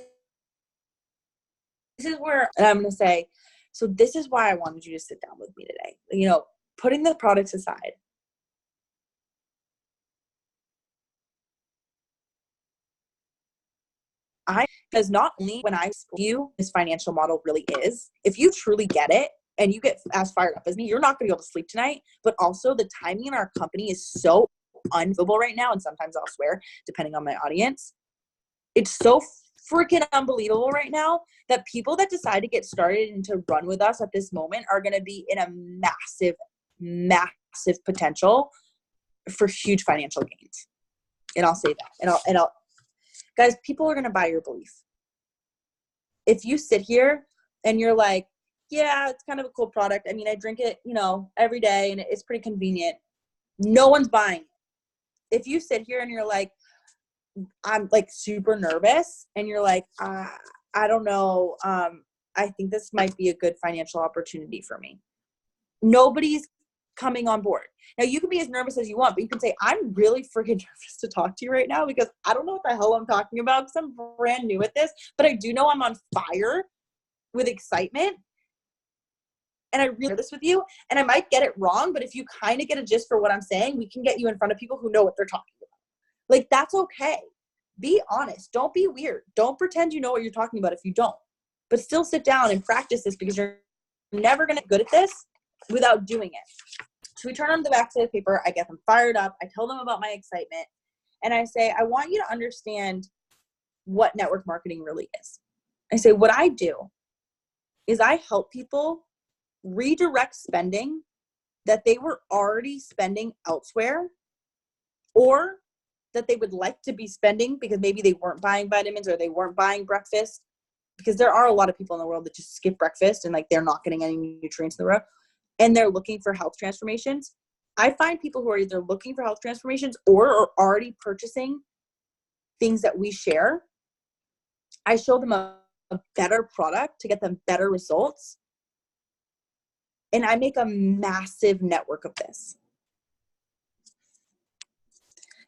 is where, and I'm going to say, so this is why I wanted you to sit down with me today. You know, putting the products aside, because not only when I you this financial model really is, if you truly get it and you get as fired up as me, you're not going to be able to sleep tonight. But also the timing in our company is so unbelievable right now. And sometimes I'll swear, depending on my audience, it's so freaking unbelievable right now that people that decide to get started and to run with us at this moment are going to be in a massive, massive potential for huge financial gains. And I'll say that. And I'll guys, people are going to buy your belief. If you sit here and you're like, yeah, it's kind of a cool product. I mean, I drink it, you know, every day and it's pretty convenient. No one's buying it. If you sit here and you're like, I'm like super nervous and you're like, I don't know. I think this might be a good financial opportunity for me. Nobody's coming on board. Now you can be as nervous as you want, but you can say, I'm really freaking nervous to talk to you right now because I don't know what the hell I'm talking about because I'm brand new at this, but I do know I'm on fire with excitement. And I really share this with you, and I might get it wrong, but if you kind of get a gist for what I'm saying, we can get you in front of people who know what they're talking about. Like, that's okay. Be honest. Don't be weird. Don't pretend you know what you're talking about if you don't. But still sit down and practice this because you're never going to get good at this without doing it. So we turn on the backside of the paper. I get them fired up. I tell them about my excitement. And I say, I want you to understand what network marketing really is. I say, what I do is I help people redirect spending that they were already spending elsewhere or that they would like to be spending because maybe they weren't buying vitamins or they weren't buying breakfast, because there are a lot of people in the world that just skip breakfast and like they're not getting any nutrients in the road and they're looking for health transformations. I find people who are either looking for health transformations or are already purchasing things that we share. I show them a better product to get them better results. And I make a massive network of this.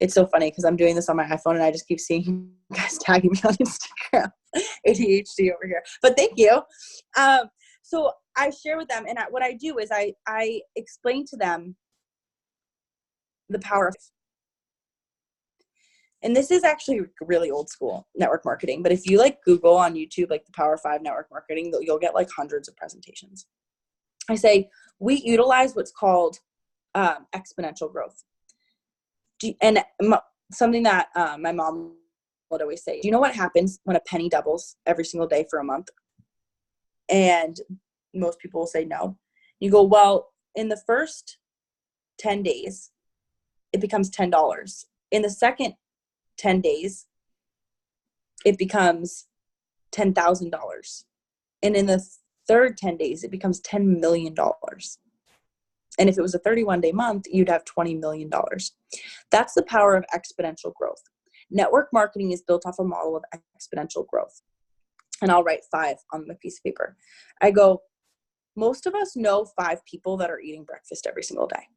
It's so funny because I'm doing this on my iPhone and I just keep seeing you guys tagging me on Instagram. ADHD over here. But thank you. So I share with them, and what I do is I explain to them the power of, and this is actually really old school network marketing, but if you like Google on YouTube, like the Power 5 network marketing, you'll get like hundreds of presentations. I say, we utilize what's called exponential growth. And something that my mom would always say, do you know what happens when a penny doubles every single day for a month? And most people will say no. You go, well, in the first 10 days, it becomes $10. In the second 10 days, it becomes $10,000. And in the third 10 days, it becomes $10 million. And if it was a 31-day month, you'd have $20 million. That's the power of exponential growth. Network marketing is built off a model of exponential growth. And I'll write 5 on my piece of paper. I go, most of us know 5 people that are eating breakfast every single day.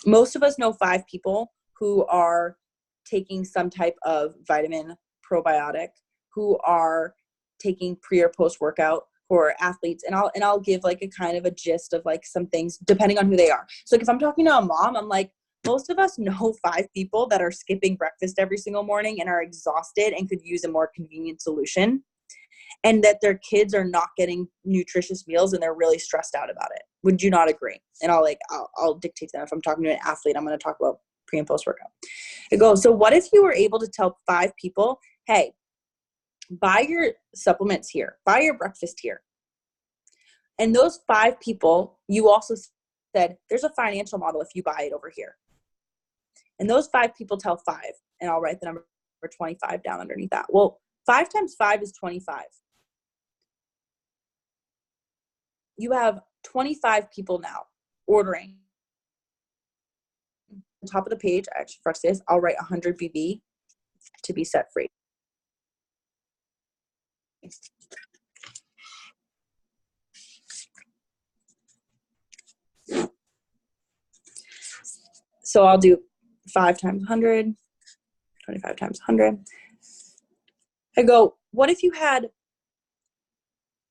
Most of us know 5 people who are taking some type of vitamin, probiotic, who are taking pre or post workout, who are athletes. And I'll give like a kind of a gist of like some things depending on who they are. So like if I'm talking to a mom, I'm like, most of us know 5 people that are skipping breakfast every single morning and are exhausted and could use a more convenient solution, and that their kids are not getting nutritious meals and they're really stressed out about it. Would you not agree? And I'll dictate to them. If I'm talking to an athlete, I'm going to talk about pre and post workout. I go, so what if you were able to tell 5 people, hey, buy your supplements here, buy your breakfast here. And those 5 people, you also said, there's a financial model if you buy it over here. And those 5 people tell 5, and I'll write the number 25 down underneath that. Well, 5 times 5 is 25. You have 25 people now ordering. On the top of the page, I actually forgot to say this, I'll write 100 BV to be set free. So I'll do 5 times 100, 25 times 100. I go, what if you had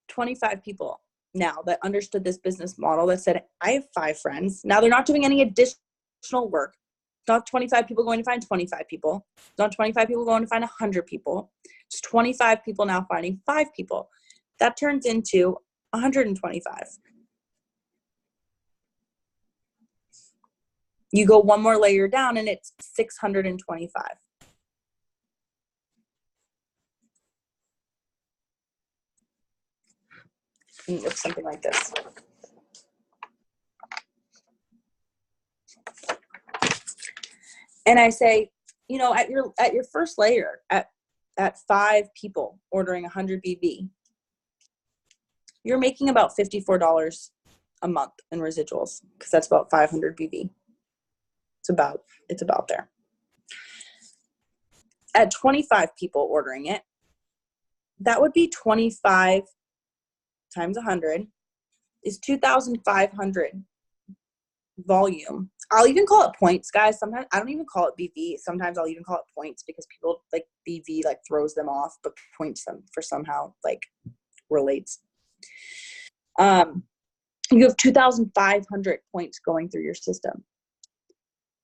25 people now that understood this business model that said, I have 5 friends. Now they're not doing any additional work. It's not 25 people going to find 25 people. It's not 25 people going to find 100 people. It's 25 people now finding 5 people. That turns into 125. You go one more layer down and it's 625. And it's something like this. And I say, you know, at your first layer, at 5 people ordering 100 BV, you're making about $54 a month in residuals, because that's about 500 BV. It's about there. At 25 people ordering it, that would be 25 times 100 is 2,500 volume. I'll even call it points, guys. Sometimes I don't even call it BV. Sometimes I'll even call it points because people like BV like throws them off, but points them for somehow like relates. You have 2,500 points going through your system.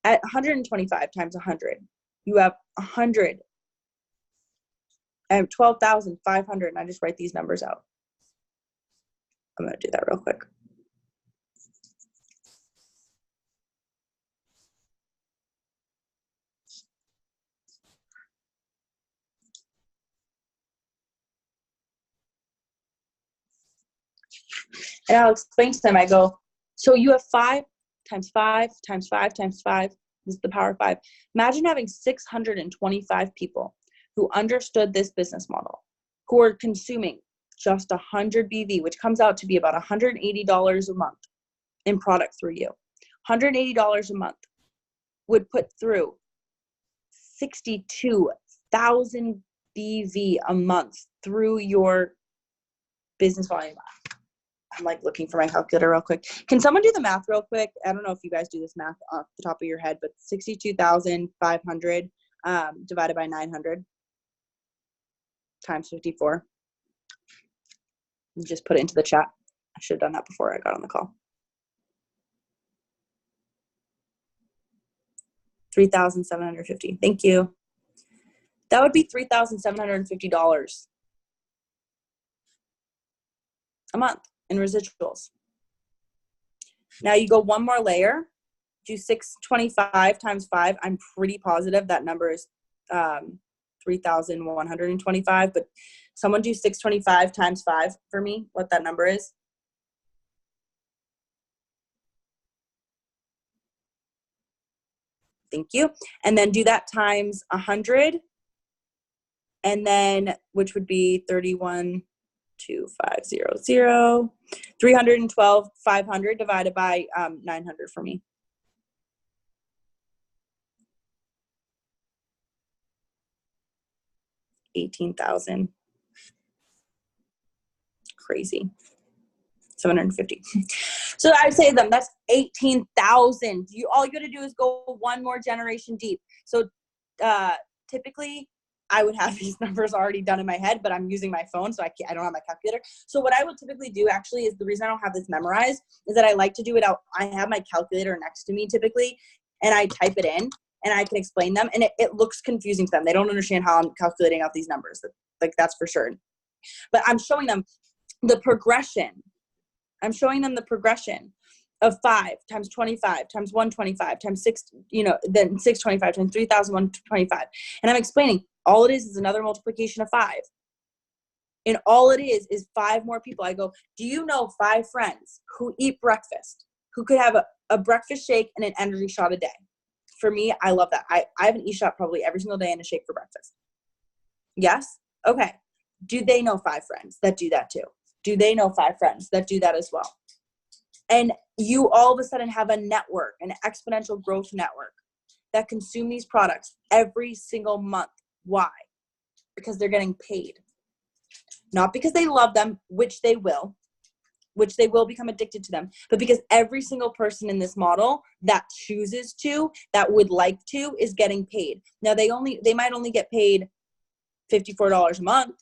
At 125 times 100, you have 100 and 12,500. And I just write these numbers out. I'm going to do that real quick. And I'll explain to them, I go, so you have 5 times 5 times 5 times 5. This is the power of 5. Imagine having 625 people who understood this business model, who are consuming just 100 BV, which comes out to be about $180 a month in product through you. $180 a month would put through 62,000 BV a month through your business volume. I'm like looking for my calculator real quick. Can someone do the math real quick? I don't know if you guys do this math off the top of your head, but 62,500 divided by 900 times 54. Just put it into the chat. I should have done that before I got on the call. $3,750. Thank you. That would be $3,750 a month in residuals. Now you go one more layer, do 625 times 5. I'm pretty positive that number is 3,125, but someone do 625 times 5 for me, what that number is. Thank you. And then do that times 100, and then which would be 31,250, 312,500 divided by 900 for me. 18,000. Crazy. 750. So I say to them, that's 18,000. All you got to do is go one more generation deep. So typically I would have these numbers already done in my head, but I'm using my phone, so I don't have my calculator. So what I would typically do actually is, the reason I don't have this memorized is that I like to do it out. I have my calculator next to me typically, and I type it in and I can explain them, and it looks confusing to them. They don't understand how I'm calculating out these numbers. Like, that's for sure. But I'm showing them the progression. I'm showing them the progression of 5 times 25 times 125 times 6, then 625 times 3,125. And I'm explaining all it is another multiplication of 5. And all it is 5 more people. I go, do you know 5 friends who eat breakfast, who could have a breakfast shake and an energy shot a day? For me, I love that. I have an e-shot probably every single day and a shake for breakfast. Yes? Okay. Do they know 5 friends that do that too? Do they know 5 friends that do that as well? And you all of a sudden have a network, an exponential growth network that consume these products every single month. Why? Because they're getting paid. Not because they love them, which they will become addicted to them, but because every single person in this model that chooses to, that would like to, is getting paid. Now they might only get paid $54 a month.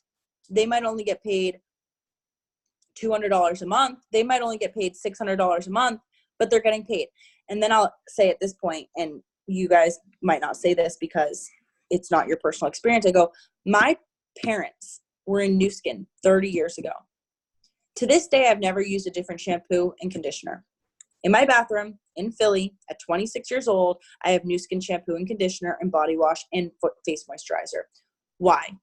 They might only get paid $200 a month. They might only get paid $600 a month, but they're getting paid. And then I'll say at this point, and you guys might not say this because it's not your personal experience. I go, my parents were in Nu Skin 30 years ago. To this day, I've never used a different shampoo and conditioner. In my bathroom in Philly at 26 years old, I have Nu Skin shampoo and conditioner and body wash and face moisturizer. Why?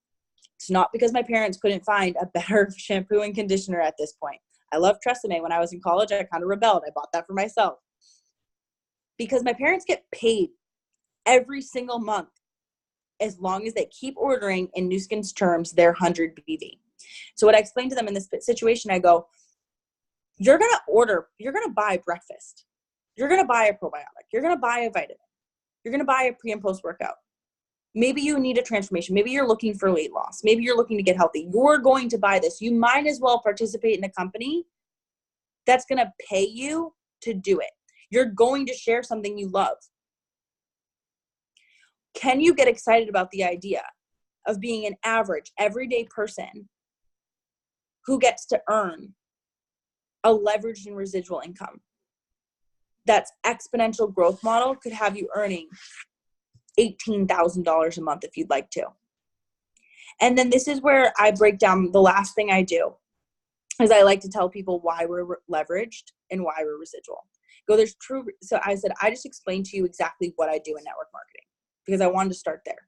It's not because my parents couldn't find a better shampoo and conditioner at this point. I love Tresemme. When I was in college, I kind of rebelled. I bought that for myself. Because my parents get paid every single month as long as they keep ordering in Nu Skin's terms their 100 BV. So what I explained to them in this situation, I go, you're going to buy breakfast. You're going to buy a probiotic. You're going to buy a vitamin. You're going to buy a pre and post workout. Maybe you need a transformation. Maybe you're looking for weight loss. Maybe you're looking to get healthy. You're going to buy this. You might as well participate in a company that's going to pay you to do it. You're going to share something you love. Can you get excited about the idea of being an average, everyday person who gets to earn a leveraged and residual income? That's exponential growth model could have you earning $18,000 a month if you'd like to. And then this is where I break down the last thing I do, is I like to tell people why we're leveraged and why we're residual. So I said, I just explained to you exactly what I do in network marketing because I wanted to start there.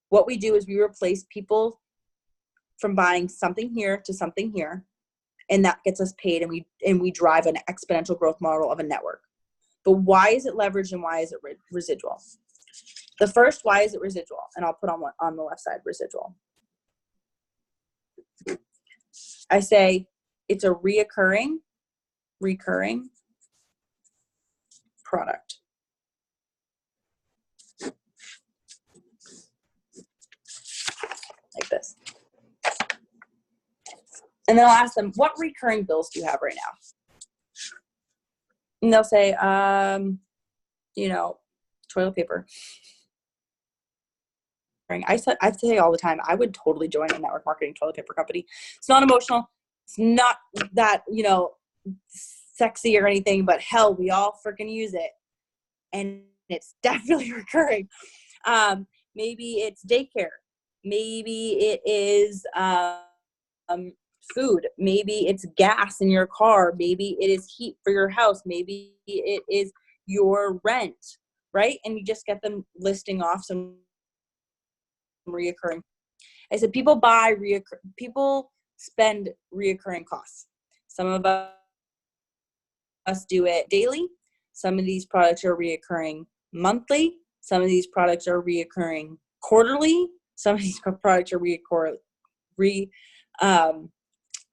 What we do is we replace people from buying something here to something here, and that gets us paid, and we drive an exponential growth model of a network. But why is it leveraged and why is it residual? The first, why is it residual? And I'll put on the left side, residual. I say it's a recurring product. Like this. And then I'll ask them, what recurring bills do you have right now? And they'll say, toilet paper. I say all the time, I would totally join a network marketing toilet paper company. It's not emotional. It's not that, sexy or anything, but hell, we all freaking use it. And it's definitely recurring. Maybe it's daycare. Maybe it is food. Maybe it's gas in your car. Maybe it is heat for your house. Maybe it is your rent, right? And you just get them listing off some reoccurring. I said people spend reoccurring costs. Some of us do it daily. Some of these products are reoccurring monthly. Some of these products are reoccurring quarterly. Some of these products are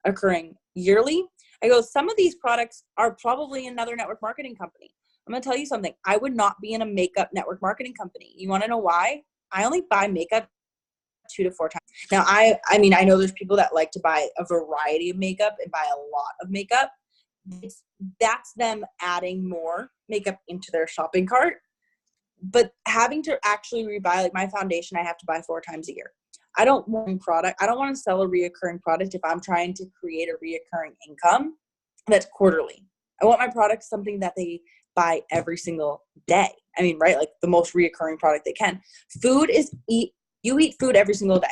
occurring yearly. I go, some of these products are probably another network marketing company. I'm going to tell you something. I would not be in a makeup network marketing company. You want to know why? I only buy makeup 2 to 4 times. Now, I know there's people that like to buy a variety of makeup and buy a lot of makeup. That's them adding more makeup into their shopping cart. But having to actually rebuy, like my foundation, I have to buy 4 times a year. I don't want to sell a reoccurring product if I'm trying to create a reoccurring income that's quarterly. I want my product something that they buy every single day. I mean, right? Like the most reoccurring product they can. You eat food every single day.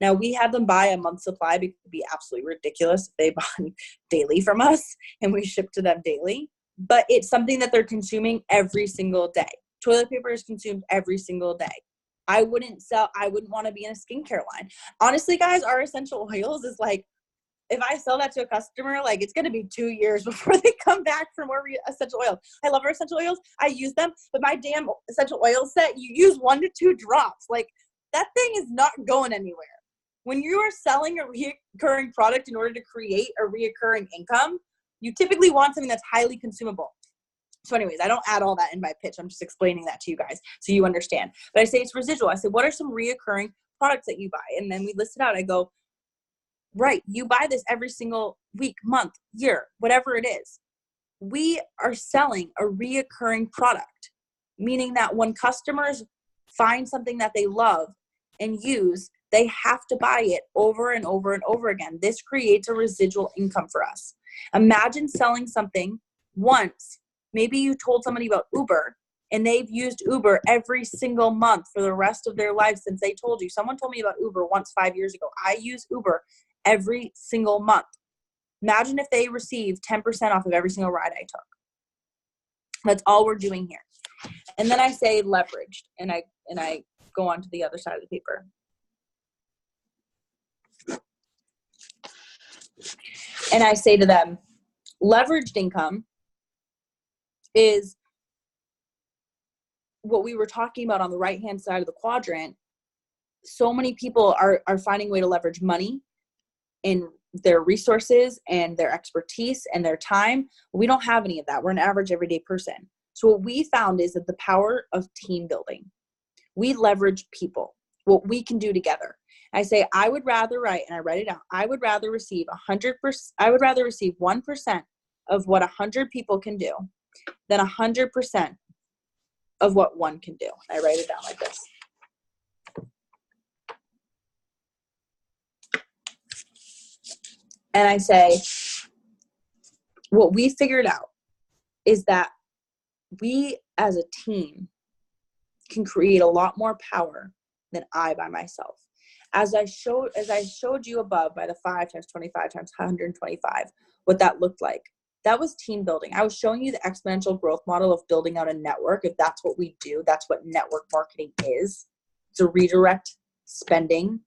Now we have them buy a month's supply because it would be absolutely ridiculous if they bought daily from us and we ship to them daily. But it's something that they're consuming every single day. Toilet paper is consumed every single day. I wouldn't want to be in a skincare line. Honestly, guys, our essential oils is like, if I sell that to a customer, like it's going to be 2 years before they come back for more essential oils. I love our essential oils. I use them, but my damn essential oil set, you use 1 to 2 drops. Like that thing is not going anywhere. When you are selling a recurring product in order to create a recurring income, you typically want something that's highly consumable. So anyways, I don't add all that in my pitch. I'm just explaining that to you guys so you understand. But I say it's residual. I say, what are some reoccurring products that you buy? And then we list it out. I go, right, you buy this every single week, month, year, whatever it is. We are selling a reoccurring product, meaning that when customers find something that they love and use, they have to buy it over and over and over again. This creates a residual income for us. Imagine selling something once. Maybe you told somebody about Uber and they've used Uber every single month for the rest of their life since they told you. Someone told me about Uber once 5 years ago. I use Uber every single month. Imagine if they received 10% off of every single ride I took. That's all we're doing here. And then I say leveraged, and I go on to the other side of the paper. And I say to them, leveraged income is what we were talking about on the right-hand side of the quadrant. So many people are finding a way to leverage money in their resources and their expertise and their time. We don't have any of that. We're an average everyday person. So what we found is that the power of team building. We leverage people, what we can do together. I say, I would rather write, and I write it out, I would rather receive 100%, I would rather receive 1% of what 100 people can do than 100% of what one can do. I write it down like this. And I say, what we figured out is that we as a team can create a lot more power than I by myself. As I showed you above by the 5 times 25 times 125, what that looked like. That was team building. I was showing you the exponential growth model of building out a network. If that's what we do, that's what network marketing is. It's a redirect spending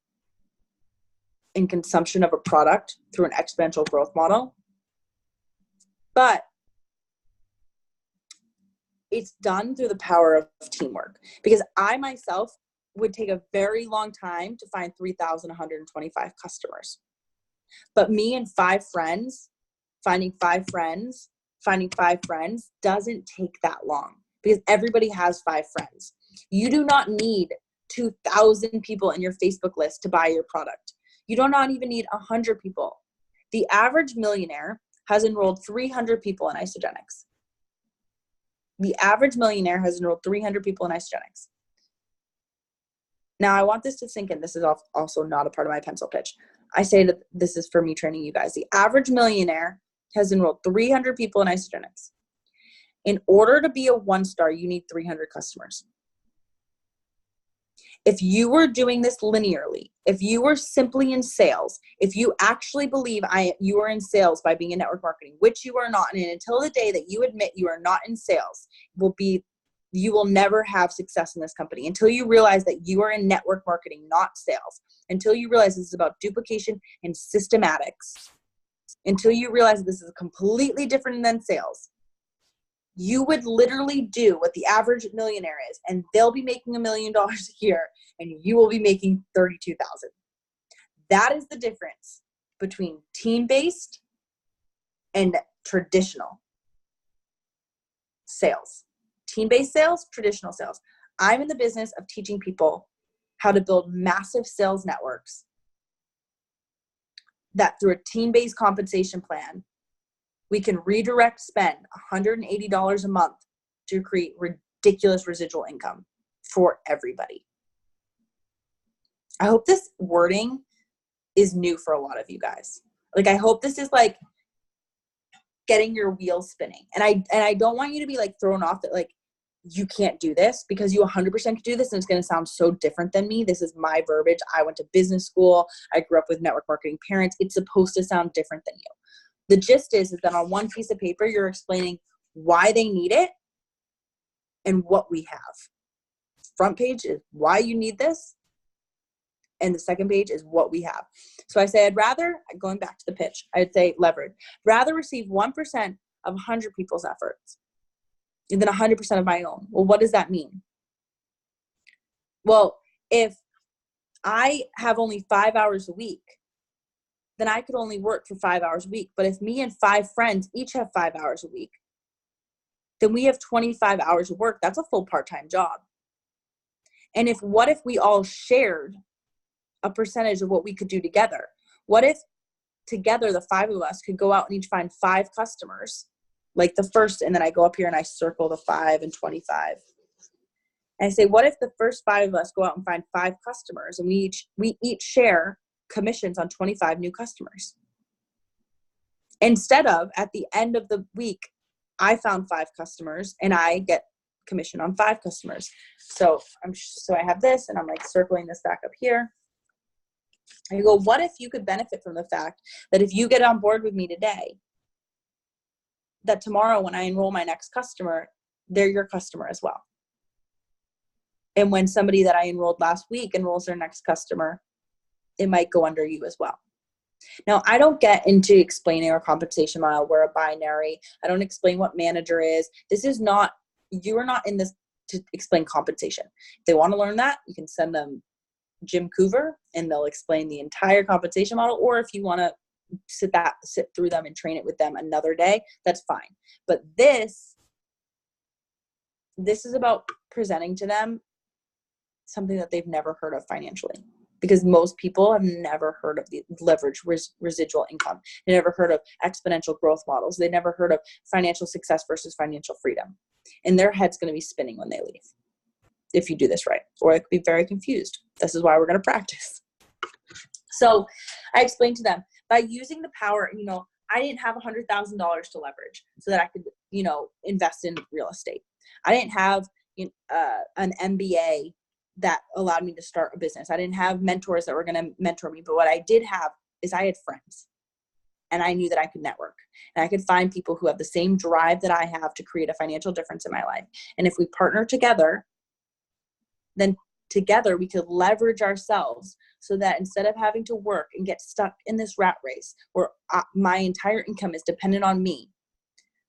and consumption of a product through an exponential growth model. But it's done through the power of teamwork, because I myself would take a very long time to find 3,125 customers. But me and 5 friends, finding 5 friends doesn't take that long, because everybody has 5 friends. You do not need 2,000 people in your Facebook list to buy your product. You do not even need 100 people. The average millionaire has enrolled 300 people in Isagenix. The average millionaire has enrolled 300 people in Isagenix. Now, I want this to sink in. This is also not a part of my pencil pitch. I say that this is for me training you guys. The average millionaire has enrolled 300 people in Isagenix. In order to be a 1-star, you need 300 customers. If you were doing this linearly, if you were simply in sales, if you actually believe you are in sales by being in network marketing, which you are not, and until the day that you admit you are not in sales, you will never have success in this company until you realize that you are in network marketing, not sales. Until you realize this is about duplication and systematics. Until you realize this is completely different than sales. You would literally do what the average millionaire is, and they'll be making $1 million a year, and you will be making $32,000. That is the difference between team-based and traditional sales. Team-based sales, traditional sales. I'm in the business of teaching people how to build massive sales networks that through a team-based compensation plan, we can redirect spend $180 a month to create ridiculous residual income for everybody. I hope this wording is new for a lot of you guys. Like, I hope this is like getting your wheels spinning. And I don't want you to be like thrown off that like you can't do this, because you 100% can do this, and it's going to sound so different than me. This is my verbiage. I went to business school. I grew up with network marketing parents. It's supposed to sound different than you. The gist is that on one piece of paper, you're explaining why they need it and what we have. Front page is why you need this, and the second page is what we have. So I say, I'd rather, going back to the pitch, I'd say leverage, rather receive 1% of 100 people's efforts than 100% of my own. Well, what does that mean? Well, if I have only 5 hours a week, then I could only work for 5 hours a week. But if me and 5 friends each have 5 hours a week, then we have 25 hours of work. That's a full part-time job. And what if we all shared a percentage of what we could do together? What if together the 5 of us could go out and each find 5 customers, like the first, and then I go up here and I circle the 5 and 25. And I say, what if the first 5 of us go out and find 5 customers, and we each share commissions on 25 new customers? Instead of at the end of the week, I found 5 customers and I get commission on 5 customers. So I have this, and I'm like circling this back up here. I go, what if you could benefit from the fact that if you get on board with me today, that tomorrow when I enroll my next customer, they're your customer as well. And when somebody that I enrolled last week enrolls their next customer, it might go under you as well. Now, I don't get into explaining our compensation model. We're a binary. I don't explain what manager is. You are not in this to explain compensation. If they want to learn that, you can send them Jim Coover and they'll explain the entire compensation model. Or if you want to sit through them and train it with them another day, that's fine. But this is about presenting to them something that they've never heard of financially, because most people have never heard of the leverage residual income. They never heard of exponential growth models. They never heard of financial success versus financial freedom. And their head's going to be spinning when they leave if you do this right, or they could be very confused. This is why we're going to practice. So I explained to them, by using the power, I didn't have $100,000 to leverage so that I could, invest in real estate. I didn't have an MBA that allowed me to start a business. I didn't have mentors that were going to mentor me. But what I did have is I had friends, and I knew that I could network, and I could find people who have the same drive that I have to create a financial difference in my life. And if we partner together, then together we could leverage ourselves so that instead of having to work and get stuck in this rat race where my entire income is dependent on me,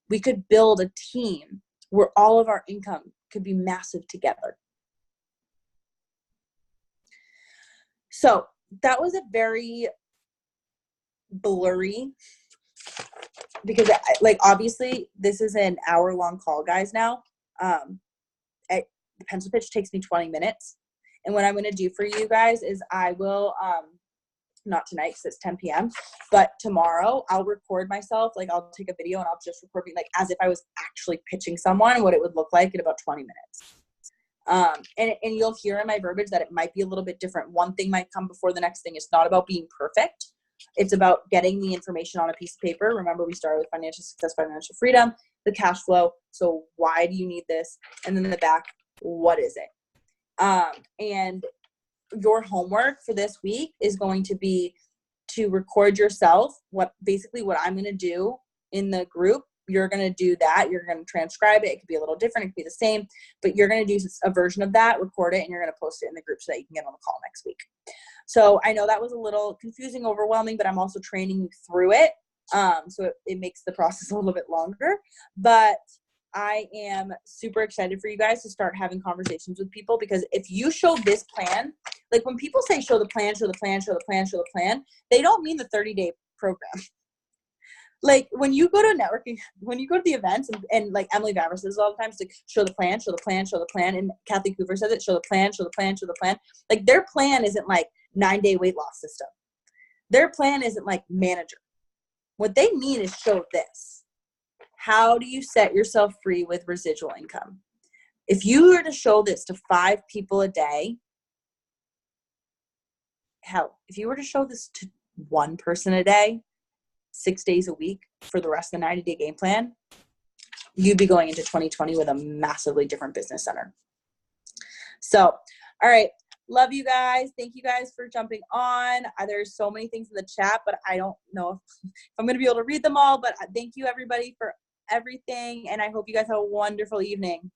we could build a team where all of our income could be massive together. So that was a very blurry, because obviously this is an hour-long call, guys, now. The pencil pitch takes me 20 minutes. And what I'm going to do for you guys is I will, not tonight because it's 10 p.m., but tomorrow I'll record myself. I'll take a video and I'll just record me as if I was actually pitching someone, what it would look like in about 20 minutes. And you'll hear in my verbiage that it might be a little bit different. One thing might come before the next thing. It's not about being perfect. It's about getting the information on a piece of paper. Remember, we started with financial success, financial freedom, the cash flow. So why do you need this? And then in the back, what is it? And your homework for this week is going to be to record yourself. What I'm going to do in the group, you're going to do that. You're going to transcribe it. It could be a little different. It could be the same, but you're going to do a version of that, record it, and you're going to post it in the group so that you can get on the call next week. So I know that was a little confusing, overwhelming, but I'm also training you through it. So it makes the process a little bit longer, but I am super excited for you guys to start having conversations with people, because if you show this plan, when people say show the plan, show the plan, show the plan, show the plan, they don't mean the 30-day program. When you go to networking, when you go to the events, and Emily Vavra says all the time, it's show the plan, show the plan, show the plan. And Kathy Cooper says it, show the plan, show the plan, show the plan. Their plan isn't 9-day weight loss system. Their plan isn't manager. What they mean is show this. How do you set yourself free with residual income? If you were to show this to 5 people a day, if you were to show this to 1 person a day, 6 days a week for the rest of the 90-day game plan, you'd be going into 2020 with a massively different business center. So, all right. Love you guys. Thank you guys for jumping on. There's so many things in the chat, but I don't know if I'm going to be able to read them all. But thank you, everybody, for everything. And I hope you guys have a wonderful evening.